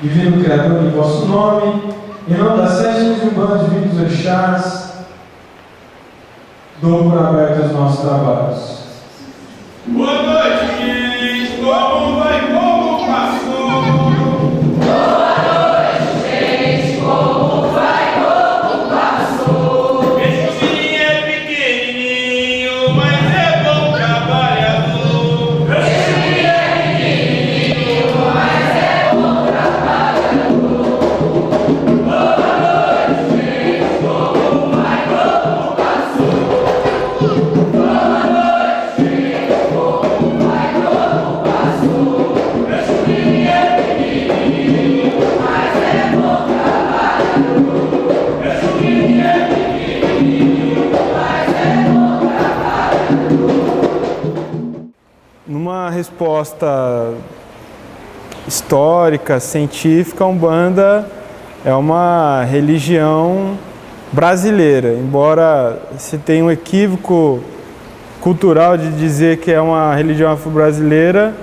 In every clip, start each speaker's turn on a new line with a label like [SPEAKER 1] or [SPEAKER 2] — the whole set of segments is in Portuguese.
[SPEAKER 1] Divino Criador, em vosso nome, em nome das sétimas de Umbanda, divinos orixás, dou por aberto os nossos trabalhos.
[SPEAKER 2] Boa noite, gente! Como vai? Como passou? Boa noite, gente! Como vai? Como passou? Esse menino é pequenininho, mas é bom trabalhador. Esse menino é pequenininho, mas é bom trabalhador. Boa noite, gente! Como vai? Como passou? Boa noite, gente! Como vai? Como passou? Esse menino é pequenininho, mas é bom trabalhador. Esse menino é pequenininho, mas é bom trabalhador.
[SPEAKER 3] Numa resposta histórica, científica, a Umbanda é uma religião brasileira, embora se tenha um equívoco cultural de dizer que é uma religião afro-brasileira,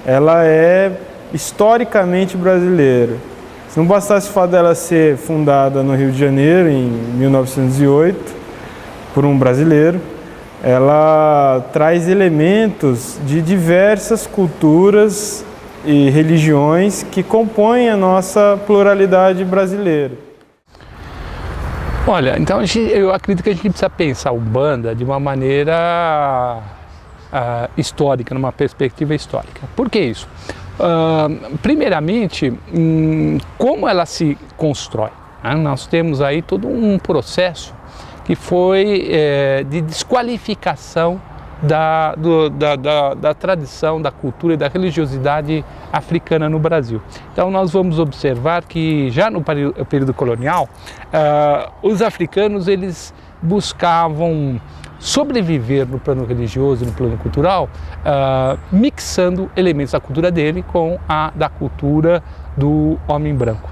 [SPEAKER 3] ela é historicamente brasileira. Se não bastasse o fato dela ser fundada no Rio de Janeiro, em 1908, por um brasileiro, ela traz elementos de diversas culturas e religiões que compõem a nossa pluralidade brasileira.
[SPEAKER 4] Olha, então eu acredito que a gente precisa pensar a Umbanda de uma maneira histórica, numa perspectiva histórica. Por que isso? Primeiramente, como ela se constrói, né? Nós temos aí todo um processo que foi de desqualificação da tradição, da cultura e da religiosidade africana no Brasil. Então nós vamos observar que já no período colonial, os africanos eles buscavam sobreviver no plano religioso e no plano cultural, mixando elementos da cultura dele com a da cultura do homem branco.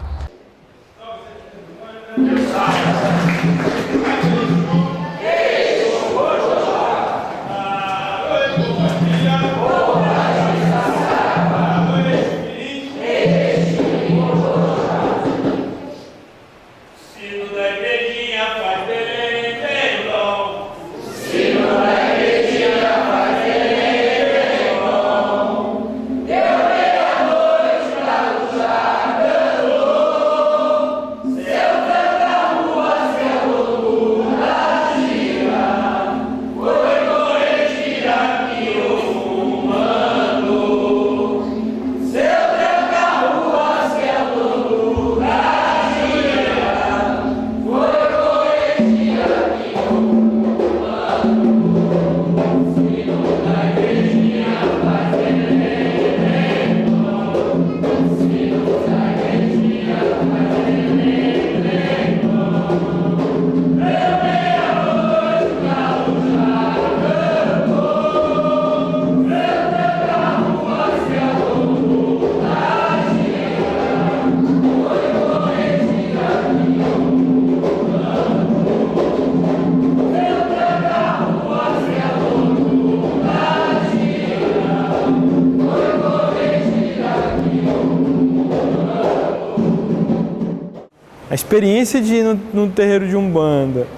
[SPEAKER 3] A experiência de ir no terreiro de Umbanda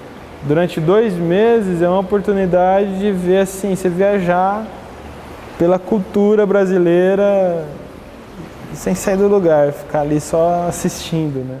[SPEAKER 3] durante 2 meses é uma oportunidade de ver assim, você viajar pela cultura brasileira sem sair do lugar, ficar ali só assistindo, né?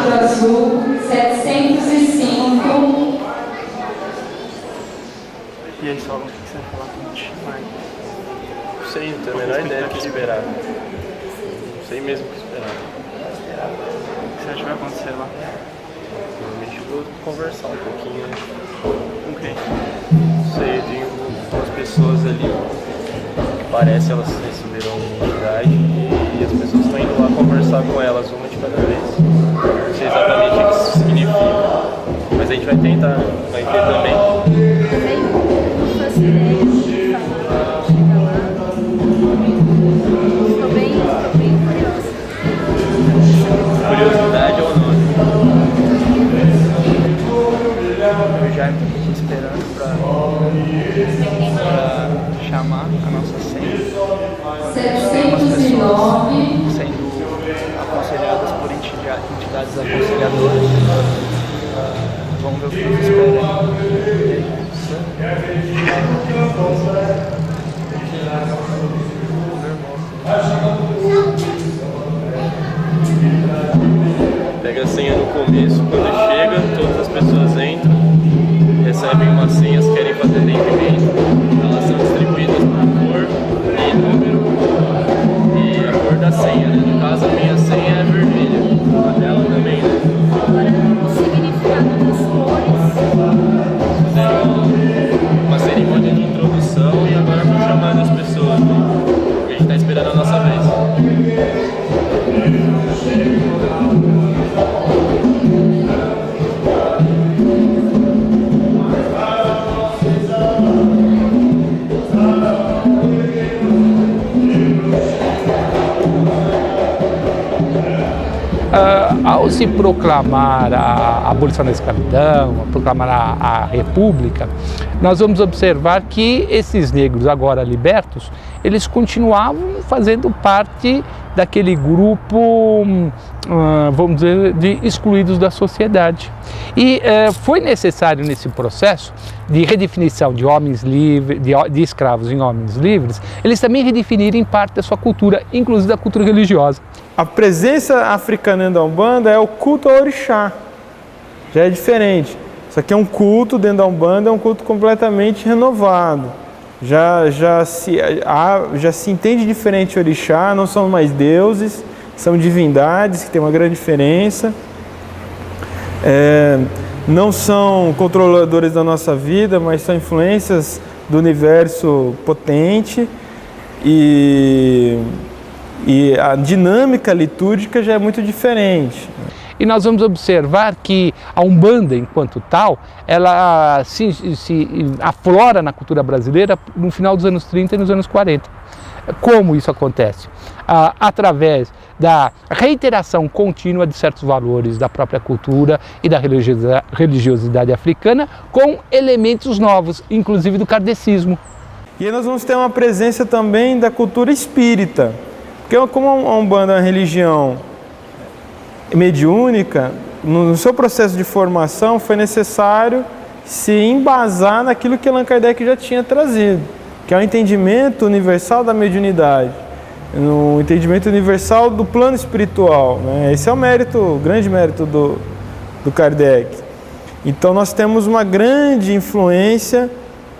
[SPEAKER 5] Azul 705.
[SPEAKER 6] E aí, Saulo, o que você vai falar com a gente? Não sei, não tenho a menor ideia do que esperar. Não sei mesmo o que esperar. O que você acha que vai acontecer lá? Provavelmente vou conversar um pouquinho. Com quem? Não sei, tem umas pessoas ali que parece elas receberam uma entidade e as pessoas estão indo lá conversar com elas, uma de cada vez. a gente vai tentar, né? Vai ter também.
[SPEAKER 7] Não faço ideia de falar, chegar lá. Estou bem curiosa.
[SPEAKER 6] Curiosidade ou não? Eu já estou esperando para chamar a nossa senha.
[SPEAKER 5] 709.
[SPEAKER 6] Sendo aconselhadas por entidades aconselhadoras. Vamos ver o que nos espera. Pega a senha no começo, quando chega, todas as pessoas entram, recebem umas senhas, querem fazer atendimento, elas são distribuídas por cor e número e a cor da senha, né? No caso, a minha senha é vermelha, a dela também, né?
[SPEAKER 7] Agora, o significado das cores.
[SPEAKER 6] Fizeram uma cerimônia de introdução e agora estão chamando as pessoas, né? A gente está esperando a nossa vez.
[SPEAKER 4] Ao se proclamar a abolição da escravidão, a proclamar a república, nós vamos observar que esses negros agora libertos, eles continuavam fazendo parte daquele grupo, vamos dizer, de excluídos da sociedade. E foi necessário nesse processo de redefinição de homens livres, de escravos em homens livres, eles também redefinirem parte da sua cultura, inclusive da cultura religiosa.
[SPEAKER 3] A presença africana da Umbanda é o culto ao orixá, já é diferente. Isso aqui é um culto dentro da Umbanda, é um culto completamente renovado. Já se entende diferente o orixá, não são mais deuses, são divindades, que tem uma grande diferença. Não são controladores da nossa vida, mas são influências do universo potente e a dinâmica litúrgica já é muito diferente.
[SPEAKER 4] E nós vamos observar que a Umbanda, enquanto tal, ela se aflora na cultura brasileira no final dos anos 30 e nos anos 40. Como isso acontece? Através da reiteração contínua de certos valores da própria cultura e da religiosidade africana, com elementos novos, inclusive do kardecismo.
[SPEAKER 3] E aí nós vamos ter uma presença também da cultura espírita, porque como a Umbanda é uma religião mediúnica, no seu processo de formação foi necessário se embasar naquilo que Allan Kardec já tinha trazido, que é o entendimento universal da mediunidade, no entendimento universal do plano espiritual, né? Esse é o mérito, o grande mérito do Kardec. Então nós temos uma grande influência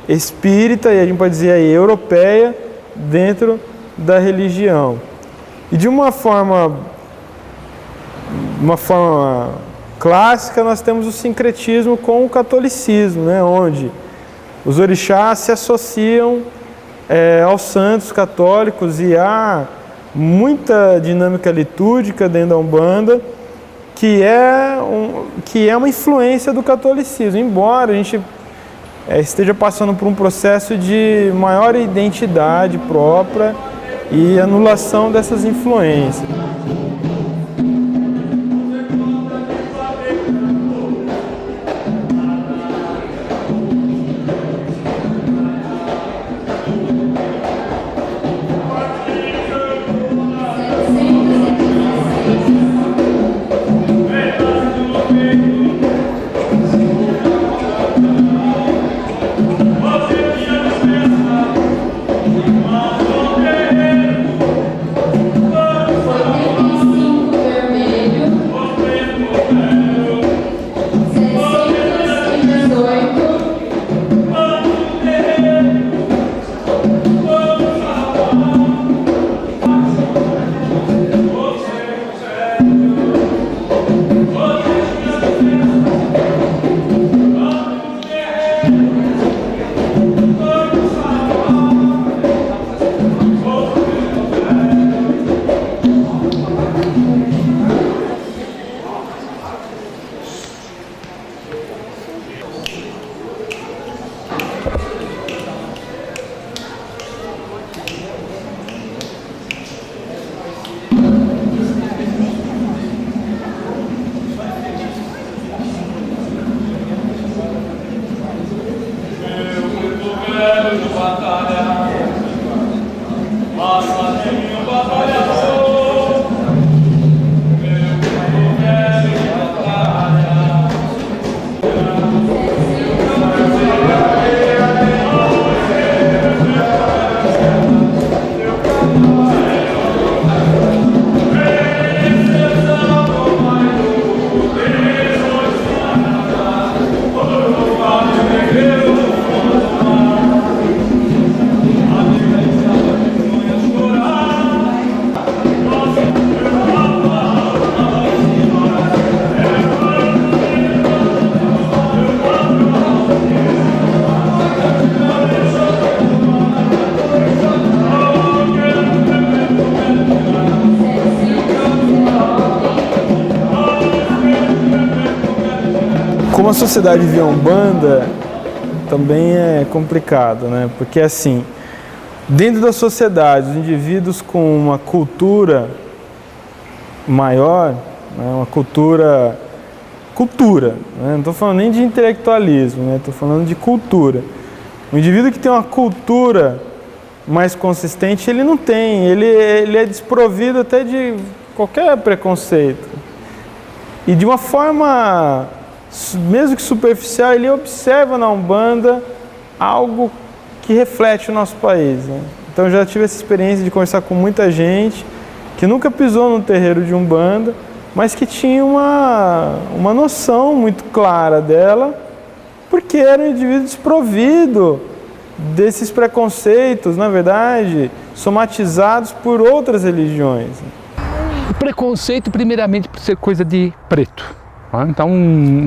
[SPEAKER 3] espírita, e a gente pode dizer aí europeia, dentro da religião. E de uma forma clássica, nós temos o sincretismo com o catolicismo, né? Onde os orixás se associam aos santos católicos, e há muita dinâmica litúrgica dentro da Umbanda que é uma influência do catolicismo, embora a gente esteja passando por um processo de maior identidade própria e anulação dessas influências.
[SPEAKER 5] Foi
[SPEAKER 3] Como a sociedade vê a Umbanda, também é complicado, né? Porque assim, dentro da sociedade, os indivíduos com uma cultura maior, né? Uma cultura, né? Não estou falando nem de intelectualismo, né? Estou falando de cultura. O indivíduo que tem uma cultura mais consistente, ele não tem, ele é desprovido até de qualquer preconceito. E de uma forma, mesmo que superficial, ele observa na Umbanda algo que reflete o nosso país, né? Então eu já tive essa experiência de conversar com muita gente que nunca pisou no terreiro de Umbanda, mas que tinha uma noção muito clara dela, porque era um indivíduo desprovido desses preconceitos, na verdade, somatizados por outras religiões.
[SPEAKER 4] O preconceito, primeiramente, por ser coisa de preto. Então,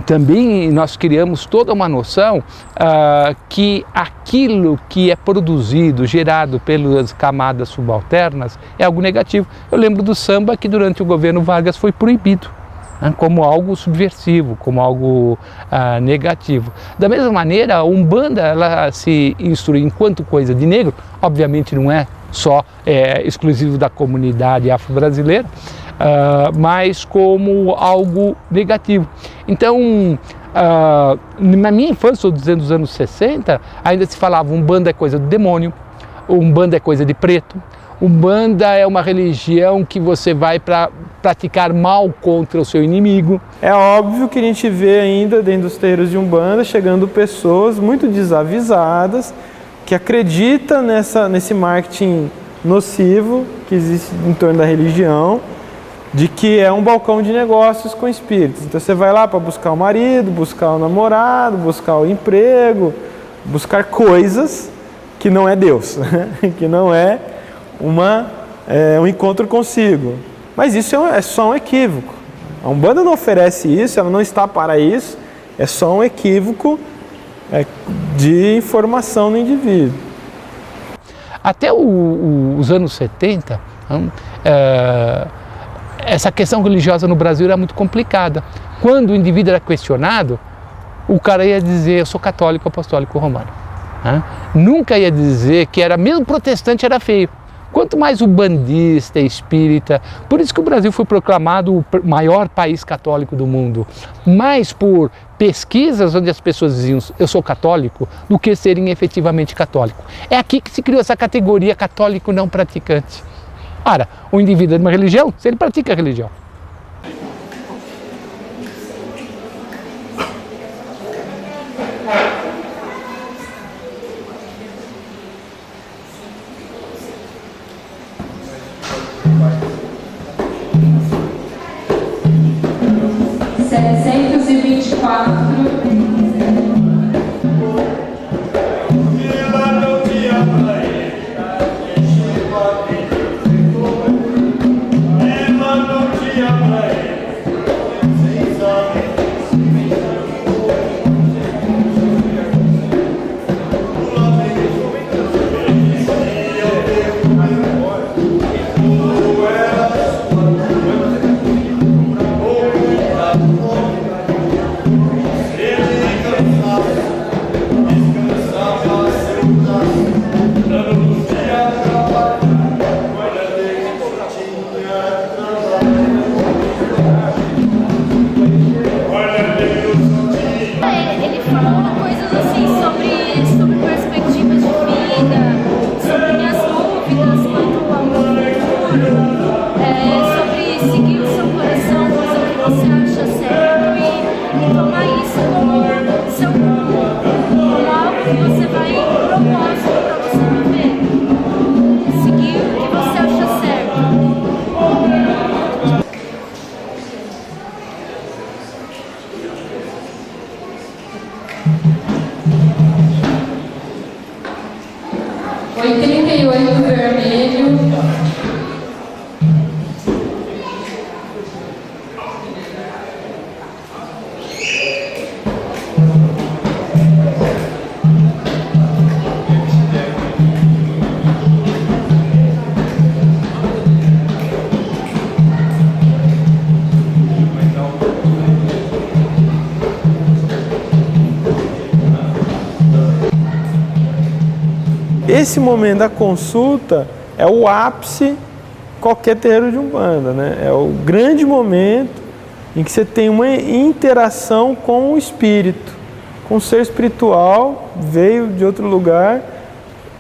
[SPEAKER 4] também nós criamos toda uma noção que aquilo que é produzido, gerado pelas camadas subalternas, é algo negativo. Eu lembro do samba que durante o governo Vargas foi proibido, como algo subversivo, como algo negativo. Da mesma maneira, a Umbanda, ela se instrui enquanto coisa de negro, obviamente não é só exclusivo da comunidade afro-brasileira, mas como algo negativo. Então, na minha infância, estou dizendo dos anos 60, ainda se falava Umbanda é coisa do demônio, Umbanda é coisa de preto, Umbanda é uma religião que você vai para praticar mal contra o seu inimigo.
[SPEAKER 3] É óbvio que a gente vê ainda dentro dos terreiros de Umbanda chegando pessoas muito desavisadas que acreditam nesse marketing nocivo que existe em torno da religião, de que é um balcão de negócios com espíritos. Então você vai lá para buscar o marido, buscar o namorado, buscar o emprego, buscar coisas que não é Deus, que não é um encontro consigo. Mas isso é só um equívoco. A Umbanda não oferece isso, ela não está para isso, é só um equívoco de informação no indivíduo.
[SPEAKER 4] Até os anos 70, essa questão religiosa no Brasil era muito complicada. Quando o indivíduo era questionado, o cara ia dizer, eu sou católico apostólico romano. Nunca ia dizer que era, mesmo protestante era feio. Quanto mais umbandista, espírita, por isso que o Brasil foi proclamado o maior país católico do mundo, mais por pesquisas onde as pessoas diziam eu sou católico, do que serem efetivamente católico. É aqui que se criou essa categoria católico não praticante. Ora, o indivíduo é de uma religião, se ele pratica a religião.
[SPEAKER 3] esse momento da consulta é o ápice qualquer terreiro de Umbanda, né? É o grande momento em que você tem uma interação com o espírito, com o ser espiritual, veio de outro lugar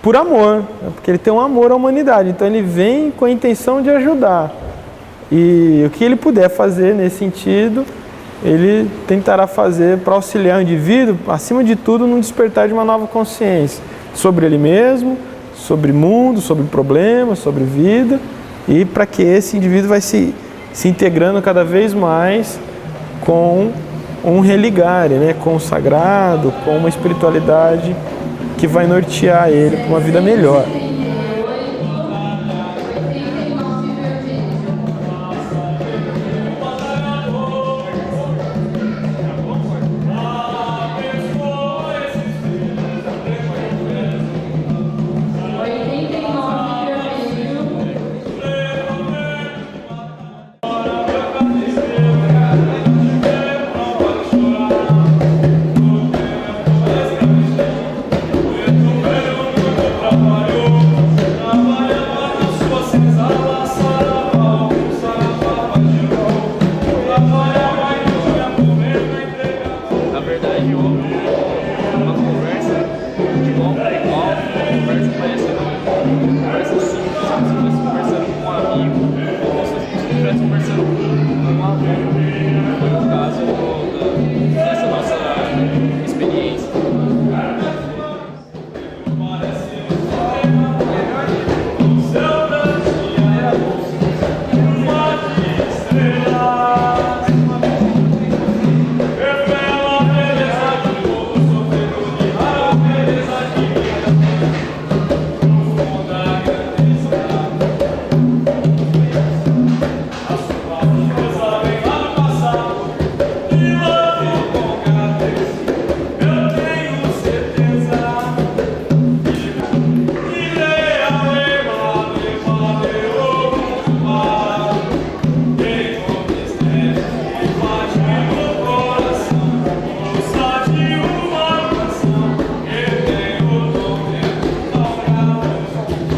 [SPEAKER 3] por amor, né? Porque ele tem um amor à humanidade, então ele vem com a intenção de ajudar. E o que ele puder fazer nesse sentido, ele tentará fazer para auxiliar o indivíduo, acima de tudo, no despertar de uma nova consciência sobre ele mesmo, sobre mundo, sobre problemas, sobre vida, e para que esse indivíduo vai se integrando cada vez mais com um religare, né, com o sagrado, com uma espiritualidade que vai nortear ele para uma vida melhor.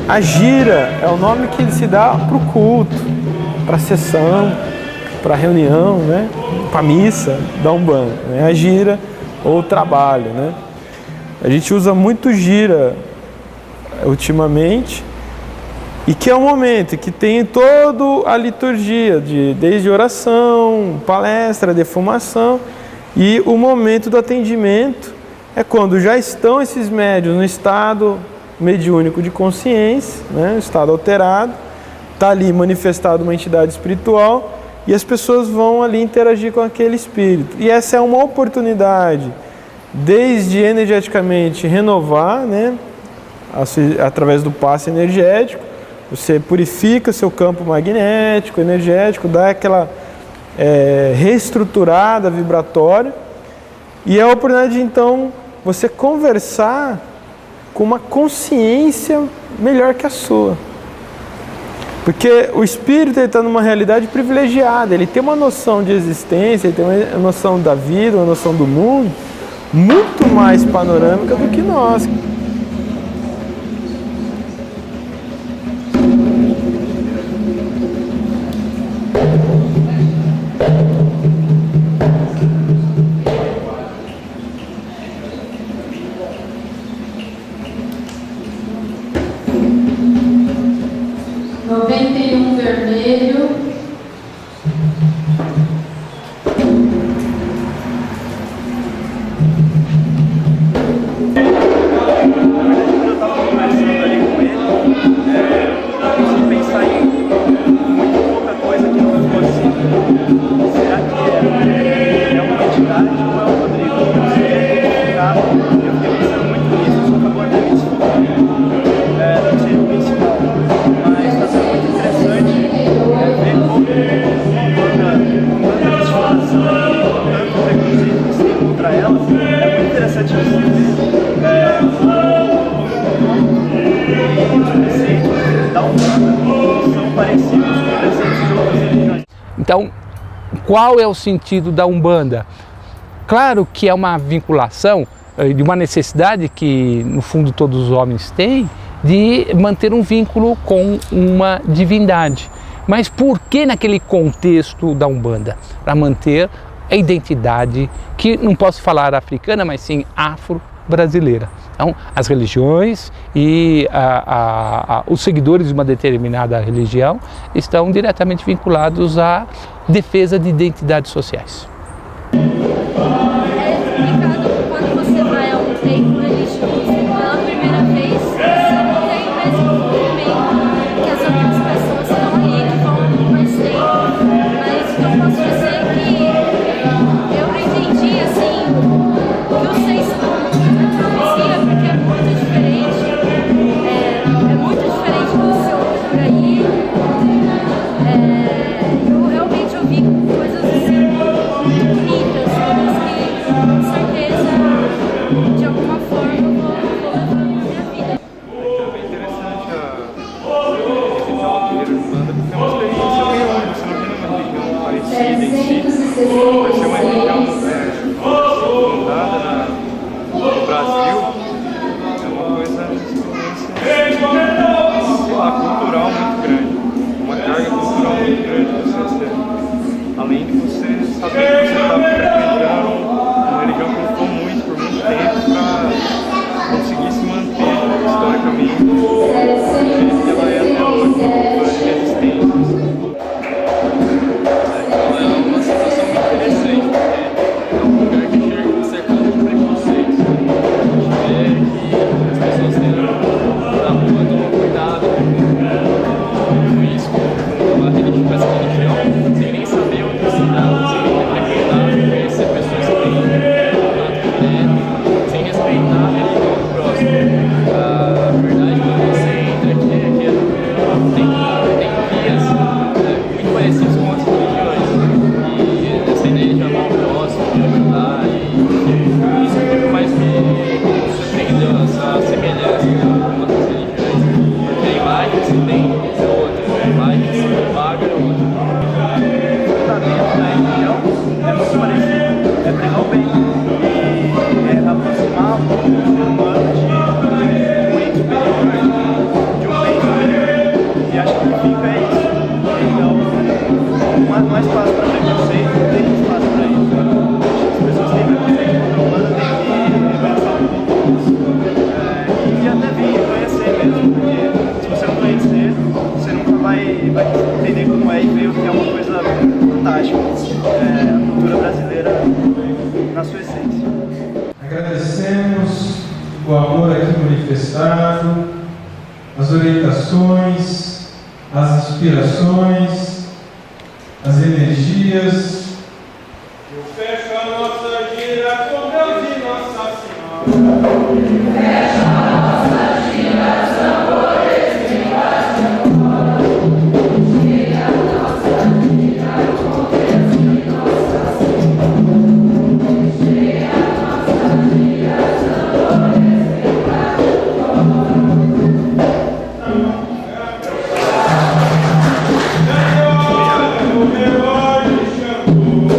[SPEAKER 3] A gira é o nome que se dá para o culto, para a sessão, para a reunião, né? Para a missa da Umbanda, né? A gira ou o trabalho, né? A gente usa muito gira ultimamente, e que é um momento que tem toda a liturgia, desde oração, palestra, defumação, e o momento do atendimento é quando já estão esses médiuns no estado mediúnico de consciência, né, estado alterado, está ali manifestado uma entidade espiritual e as pessoas vão ali interagir com aquele espírito. E essa é uma oportunidade, desde energeticamente renovar, né, através do passe energético, você purifica seu campo magnético, energético, dá aquela reestruturada vibratória, e é a oportunidade de, então, você conversar com uma consciência melhor que a sua. Porque o espírito está numa realidade privilegiada, ele tem uma noção de existência, ele tem uma noção da vida, uma noção do mundo, muito mais panorâmica do que nós.
[SPEAKER 4] Então, qual é o sentido da Umbanda? Claro que é uma vinculação de uma necessidade que, no fundo, todos os homens têm, de manter um vínculo com uma divindade. Mas por que naquele contexto da Umbanda? Para manter a identidade, que não posso falar africana, mas sim afro-brasileira. Então, as religiões e os seguidores de uma determinada religião estão diretamente vinculados à defesa de identidades sociais.
[SPEAKER 7] É complicado quando você vai a um templo religioso pela primeira vez, você não tem o mesmo envolvimento que as outras pessoas que estão ali, que vão há mais tempo. Mas eu posso dizer que eu não entendi assim o que o senso profecia, porque é muito diferente. É muito diferente do que se ouve por aí. Eu realmente ouvi coisas assim bonitas, coisas que com certeza de alguma forma eu vou levar na minha vida.
[SPEAKER 6] É bem interessante visitar o terreiro de Umbanda, porque é uma experiência meio única. Você não tem uma religião parecida em si. Vai ser uma religião fundada no Brasil. É uma coisa, uma experiência, sei lá, cultural muito grande. Uma carga cultural muito grande que você recebe. Além de você saber que você está frequentando uma religião que lutou muito por muito tempo para conseguir se manter historicamente do jeito que ela é até hoje, cultura de resistência. É uma situação muito interessante, porque é um lugar que chega cercado de preconceitos. A gente vê que as pessoas têm na rua tomam cuidado com isso, com a religião, sem nem saber onde se dá, sem nem frequentar, conhecer pessoas que têm contato direto, sem respeitar a religião do próximo. A verdade, quando você entra aqui é que tem vias muito parecidas com outras religiões. E essa ideia de amar o próximo, de ajudar, e isso é o que mais me surpreendeu, essa semelhança com outras religiões. Porque a imagem que se tem é outra, a imagem que se propaga é outra. O fundamento da religião é muito parecido, é pregar o bem e aproximar o ser humano de um bem superior, de um bem superior. E acho que o fim é isso. Então, não há espaço para preconceito, não tem espaço para isso. As pessoas têm preconceito contra o humano, tem que pensar um pouco nisso. E até vir conhecer mesmo, porque se você não conhecer, você nunca vai entender como é e ver o que é uma coisa fantástica. A cultura brasileira na sua essência.
[SPEAKER 1] Agradecemos o amor aqui manifestado, as orientações, as inspirações, as energias.
[SPEAKER 2] Eu fecho a nossa gira com Deus e Nossa Senhora. Senhor, o meu olho chamou.